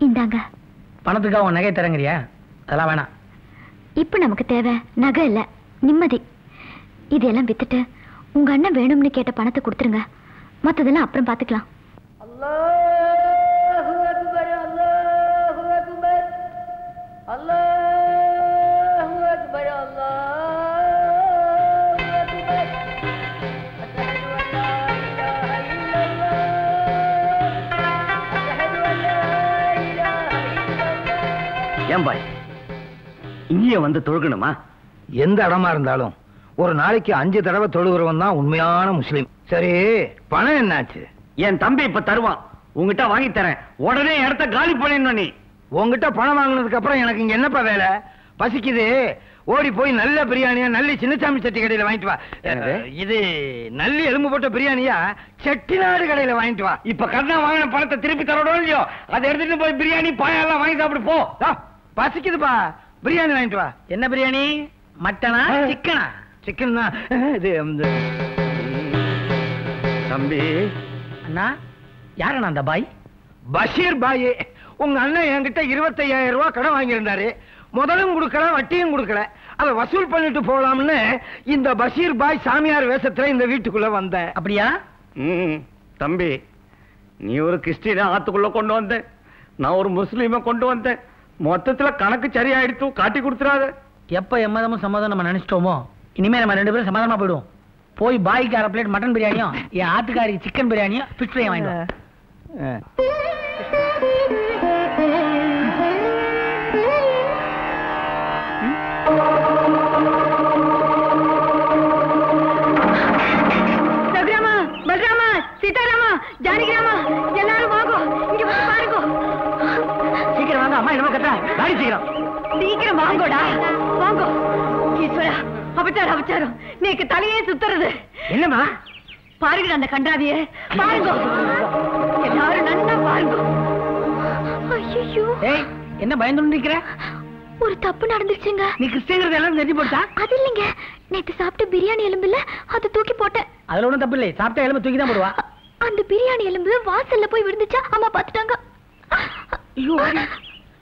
இந்தாங்க. பணத்துக்காக உன் நகை தரங்கறியா? அதெல்லாம் வேணாம். இப்ப நமக்கு தேவை நகை இல்ல, நிம்மதி. இதெல்லாம் வித்துட்டு உங்க அண்ணன் வேணும்னு கேட்ட பணத்தை கொடுத்துருங்க. மத்ததெல்லாம் அப்புறம் பாத்துக்கலாம். அல்லாஹு அக்பர், அல்லாஹு அக்பர், அல்லாஹு அக்பர், அல்லாஹு அக்பர். அஷ்ஹது அன் லா இலாஹ இல்லல்லாஹ், அஷ்ஹது அன் லா இலாஹ இல்லல்லாஹ். ஏன் பாய் இங்கேயே வந்து தொழுகணுமா? எந்த இடமா இருந்தாலும் ஒரு நாளைக்கு 5 தடவை தொழுகிறவன் தான் உண்மையான முஸ்லீம். சரி, பணம் என்னாச்சு? என் தம்பி இப்ப தருவான், உங்ககிட்ட வாங்கி தரேன். உடனே இடத்த காலி பண்ணிடணும். நீ உங்ககிட்ட பணம் வாங்கினதுக்கு அப்புறம் எனக்கு இங்க என்னப்பா வேலை? பசிக்குது, ஓடி போய் நல்ல பிரியாணியா நல்ல சின்னசாமி செட்டி கடையில வாங்கிட்டு வா. இது நல்ல எலும்பு போட்ட பிரியாணியா செட்டிநாடு கடையில வாங்கிட்டு வா. இப்ப கண்ணா வாங்கின பணத்தை திருப்பி தரணும் இல்லையோ? அதை எடுத்துட்டு போய் பிரியாணி பாயெல்லாம் வாங்கி சாப்பிடு போ. பசிக்குதுப்பா, பிரியாணி வாங்கிட்டு வா. என்ன பிரியாணி? மட்டனா சிக்கனா? சிக்கன் தான். இது தம்பி. அண்ணா, யாரண்ணா அந்த பாய்? பஷீர் பாய். உங்க அண்ணன் என்கிட்ட 25,000 ரூபாய் கடன் வாங்கியிருந்தாரு. முதலும் கொடுக்கல, வட்டியும் கொடுக்கல. அதை வசூல் பண்ணிட்டு போலாம்னு இந்த பஷீர் பாய் சாமியார் வேஷத்துல இந்த வீட்டுக்குள்ள வந்தேன். அப்படியா? தம்பி, நீ ஒரு கிறிஸ்டியனை ஆத்துக்குள்ள கொண்டு வந்த, நான் ஒரு முஸ்லீமை கொண்டு வந்தேன். மொத்தத்துல கணக்கு சரியாயிடுத்து, காட்டி கொடுத்துறாத. எப்ப எம்மதமும் சம்மதம் நம்ம நினைச்சிட்டோமோ இனிமே நம்ம 2 பேரும் சமாதானமா போயிடுவோம். போய் பாய்க்கு 1/2 பிளேட் மட்டன் பிரியாணியும் என் ஆட்டுக்காரிக்கு சிக்கன் பிரியாணியும் ஃபிஷ் ஃப்ரையும் வாங்கிடுவோம். சக்ராமா, பல்ராமா, சீதாராமா, ஜானகிராமா, எல்லாரும் வாங்கோ, இங்க வந்து பாருங்க. சீக்கிரம் வாங்க, அம்மா என்னமா கட்டா காடி சீக்கிரம். சீக்கிரம் வாங்கோடா, வாங்கோ. ஈஸ்வரா, அபச்சாரம் அபச்சாரம், நீக்கு தலையே சுத்துறது. என்னம்மா? பாருங்க அந்த கண்டாவிய பாருங்க, எல்லாரும் நன்னா பாருங்க. ஐயோ, ஏய், என்ன பயந்து நிக்கிற? ஒரு தப்பு நடந்துருச்சுங்க. நீ கிறிஸ்டியன்கிறது எல்லாம் தெரிஞ்சு போட்டா? அது இல்லைங்க, நேத்து சாப்பிட்ட பிரியாணி எலும்புல அதை தூக்கி போட்டேன். அதுல ஒண்ணும் தப்பு இல்லை, சாப்பிட்ட எலும்பு தூக்கி தான் போடுவா. அந்த பிரியாணி எலும்பு வாசல்ல போய் விழுந்துச்சா, அம்மா பாத்துட்டாங்க.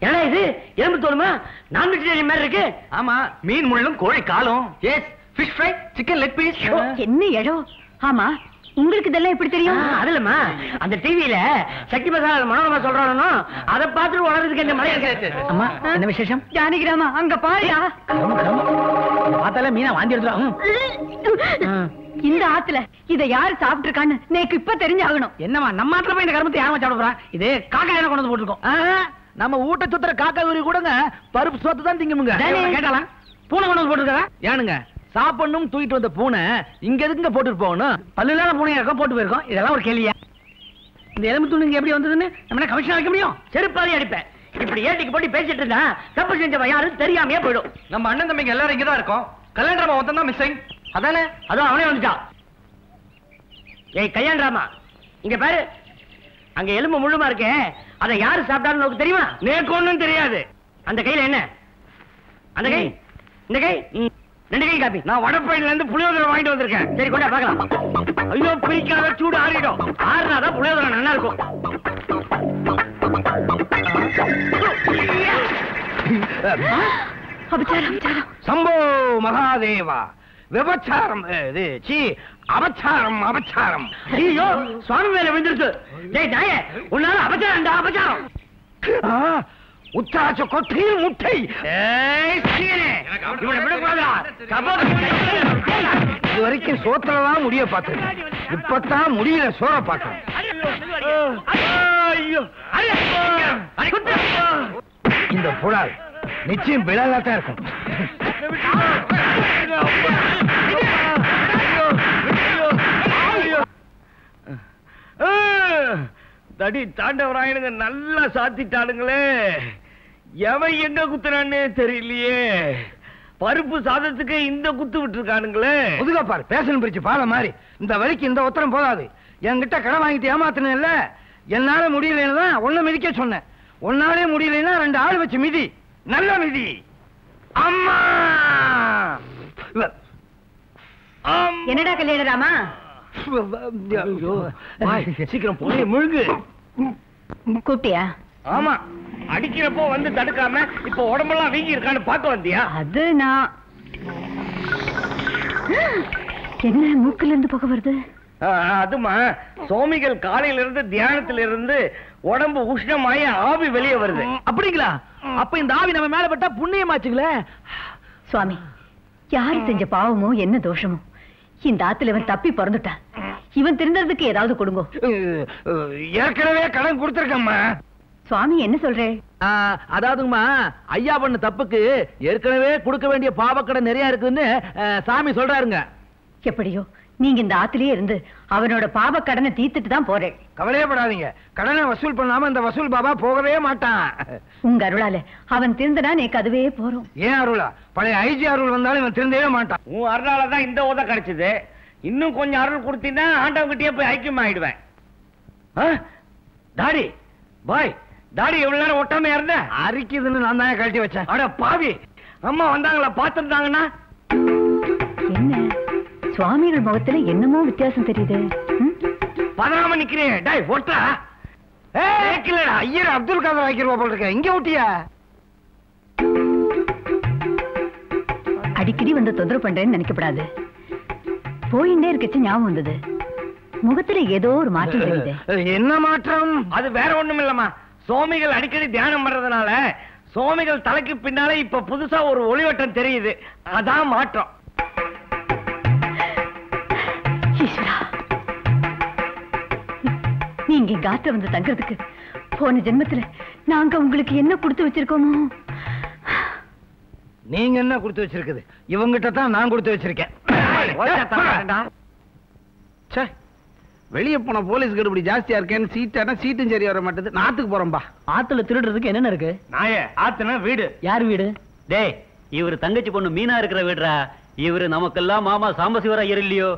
என்ன இது எலும்பு தோலுமா? நான் வெஜிடேரியன் மாதிரி இருக்கு. ஆமா, மீன் முள்ளும் கோழி காலும். Yes, fish fry, chicken leg piece. என்ன இடம்? ஆமா, உங்களுக்கு இதெல்லாம் எப்படி தெரியும்? அதுலமா அந்த டிவியில சக்தி பிரசாத் மனோரமா சொல்றானோ அதை பார்த்துட்டு வளர்றதுக்கு என்ன மழை இருக்கு. அம்மா, என்ன விசேஷம்? ஜானகிராமா, அங்க பாருடா. பார்த்தால மீனா வாந்தி எடுத்துரும். இந்த ஆத்துல இத யாரு சாப்பிட்டு இருக்கான்னு நேக்கு இப்ப தெரிஞ்சாகணும். என்னமா நம்ம ஆத்துல போய் இந்த கருமத்தை யாரும் சாப்பிட போறா? இது காக்கா என்ன கொண்டு வந்து போட்டுருக்கோம். நம்ம ஊட்ட சுத்துற காக்கா ஊரி கூடங்க பருப்பு சோத்து தான் திங்குமுங்க. கேட்டாலாம் பூனை கொண்டு வந்து போட்டுருக்கா? ஏனுங்க, சாப்பிடணும் தூக்கிட்டு வந்த பூனை இங்க எதுக்குங்க போட்டுட்டு போகணும்? பல்லுலான பூனை இருக்க போட்டு போயிருக்கோம். இதெல்லாம் ஒரு கேள்வியா? இந்த எலும்பு துணி இங்க எப்படி வந்ததுன்னு நம்ம கமிஷன் வைக்க முடியும்? செருப்பாதி அடிப்பேன். இப்படி ஏட்டிக்கு போட்டு பேசிட்டு இருந்தா தப்பு செஞ்சவன் யாரும் தெரியாமையே போயிடும். நம்ம அண்ணன் தம்பிங்க எல்லாரும் இங்கதான் இருக்கோம். கல்யாணராமா ஒருத்தன் தான் மிஸ்ஸிங். அதானே, அதுவும் அவனே வந்துட்டான். ஏய் கல்யாணராமா, இங்க பாரு, அங்க எலும்பு முள்ளுமா இருக்கே, அதை யாரு சாப்பிட்டாலும் உனக்கு தெரியுமா? நேக்கு ஒண்ணும் தெரியாது. அந்த கையில என்ன? அந்த கை, இந்த கை, 2 கை காப்பி. நான் வடப்பையில இருந்து புளியோதரை வாங்கிட்டு வந்திருக்கேன். சரி கொண்டா பார்க்கலாம். ஐயோ, பிரிக்காத, சூடு ஆறிடும். ஆறுனாதான் புளியோதரை நல்லா இருக்கும். சம்போ மகாதேவா, விபச்சாரம், அபச்சாரம் அபச்சாரம். ஐயோ, சுவாமி மேல விழுந்துருச்சு. டேய் நாயே, உன்னால அபச்சாரம் அபச்சாரம். உத்தாச்ச கொத்தையில் முட்டை. இது வரைக்கும் சோத்திரதான் முடிய பார்த்தேன், இப்பதான் முடியல சோற பார்த்தேன். இந்த புலால் நிச்சயம் பிழலாத்தான் இருக்கும். தடி தாண்டவராயனுங்க நல்லா சாத்திட்டானுங்களே. எவன் எங்க குத்துறான்னு தெரியலையே. பருப்பு சாதத்துக்கு இந்த குத்து விட்டுருக்கானுங்களே. முதுகா பாரு, பேசன் பிரிச்சு பால மாதிரி. இந்த வலிக்கு இந்த உத்தரம் போதாது. என்கிட்ட கடன் வாங்கிட்டு ஏமாத்தின, என்னால முடியலன்னு தான் ஒன்ன மிதிக்க சொன்னேன். ஒன்னாலே முடியலன்னா 2 ஆள் வச்சு மிதி, நல்ல மிதி. அம்மா, என்னடா கல்யாணராமா? சீக்கிரம் போய் முழுங்கு. கூப்பிட்டியா? ஆமா, அடிக்கிறப்போ வந்து தடுக்காம இப்ப உடம்பெல்லாம் வீங்கி இருக்கான்னு பார்க்க வந்தியா? அது நான் என்ன மூக்குல இருந்து புகை வருது? அதுமா, சுவாமிகள் காலையில இருந்து தியானத்துல இருந்து உடம்பு உஷ்ணமாயி ஆவி வெளியே வருது. அப்படிங்களா? அப்ப இந்த ஆவி நம்ம மேல பட்டா புண்ணியமாச்சுங்களே. சுவாமி, யாரு செஞ்ச பாவமோ என்ன தோஷமோ இந்த ஆத்துல இவன் தப்பி பிறந்துட்டான். இவன் திருந்தறதுக்கு ஏதாவது கொடுங்கோ. ஏற்கனவே கடன் கொடுத்திருக்கம்மா. சுவாமி என்ன சொல்றே? அதாவதுமா, ஐயா பண்ண தப்புக்கு ஏற்கனவே கொடுக்க வேண்டிய பாவக்கடன் நிறைய இருக்குன்னு சாமி சொல்றாருங்க. எப்படியோ நீங்க இந்த ஆத்திலேயே இருந்து அவனோட பாவ கடனை தீர்த்துட்டு தான் போறேன். கவலையப்படாதீங்க, கடனை வசூல் பண்ணாம இந்த வசூல் பாபா போகவே மாட்டான். உங்க அருளால அவன் திருந்தனா எனக்கு அதுவே போறோம். ஏன் அருளா? பழைய ஐஜி அருள் வந்தாலும் இவன் திருந்தவே மாட்டான். உன் அருளாலதான் இந்த உதவி கிடைச்சது. இன்னும் கொஞ்சம் அருள் கொடுத்தீங்கன்னா ஆண்டவங்கிட்டயே போய் ஐக்கியம் ஆயிடுவேன். தாடி பாய், தாடி எவ்வளவு நேரம் ஒட்டாம இருந்த? அரிக்குதுன்னு நான் தான் கழட்டி வச்சேன். அட பாவி, அம்மா வந்தாங்களா? பாத்துருந்தாங்கன்னா என்ன சுவாமிகள் முகத்துல என்னமோ வித்தியாசம் தெரியுது. பதறாம நிக்கிறேன். டேய் ஒட்டா. ஐயர் அப்துல் காதர் ஆக்கிருவா போல இருக்க. இங்க ஊட்டியா? அடிக்கடி வந்து தொந்தரவு பண்றேன்னு நினைக்கப்படாது. போயிட்டே இருக்கச்சு ஞாபகம் வந்தது. முகத்துல ஏதோ ஒரு மாற்றம் தெரியுது. என்ன மாற்றம்? அது வேற ஒண்ணும் இல்லம்மா, சுவாமிகள் அடிக்கடி தியானம் பண்றதுனால சுவாமிகள் தலைக்கு பின்னால இப்ப புதுசா ஒரு ஒளிவட்டம் தெரியுது. அதான் மாற்றம். நீங்க இங்க ஆத்த வந்து தங்கறதுக்கு போன ஜென்மத்துல நாங்க உங்களுக்கு என்ன கொடுத்து வச்சிருக்கோமோ? நீங்க என்ன கொடுத்து வச்சிருக்குது? இவங்கிட்ட தான் நான் கொடுத்து வச்சிருக்கேன். வெளியே போன போலீஸ் கடுபடி ஜாஸ்தியா இருக்கேன்னு சீட்டும் சரி வர மாட்டேது. நாட்டுக்கு போறோம்பா. ஆத்துல திருடுறதுக்கு என்னென்ன இருக்கு? நாயே, ஆத்துனா வீடு. யார் வீடு? டேய், இவரு தங்கச்சி பொண்ணு மீனா இருக்கிற வீடுறா. இவரு நமக்கெல்லாம் மாமா சாம்பசிவர ஐயர் இல்லையோ?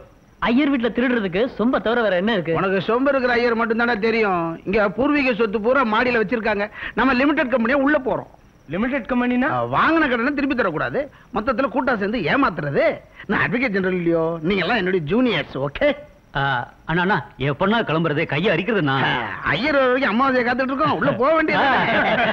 ஐயர் வீட்டுல திருடுறதுக்கு சொம்ப தவிர வேற என்ன இருக்கு? உனக்கு சொம்ப இருக்கிற ஐயர் மட்டும் தானே தெரியும். இங்க பூர்வீக சொத்து பூரா மாடியில வச்சிருக்காங்க. நம்ம லிமிடெட் கம்பெனியா உள்ள போறோம். லிமிடெட் கம்பெனினா வாங்கின கடனை திருப்பி தரக்கூடாது. மொத்தத்துல கூட்டா சேர்ந்து ஏமாத்துறது. நான் அட்வொகேட் ஜெனரல் இல்லையோ? நீங்க எல்லாம் என்னுடைய ஜூனியர்ஸ். ஓகே அண்ணா, எப்பண்ணா கிளம்புறதே? கையை அரிக்கிறதுண்ணா. ஐயர் வரைக்கும் அம்மாவதியை காத்துட்டு இருக்கோம். உள்ள போக வேண்டியது.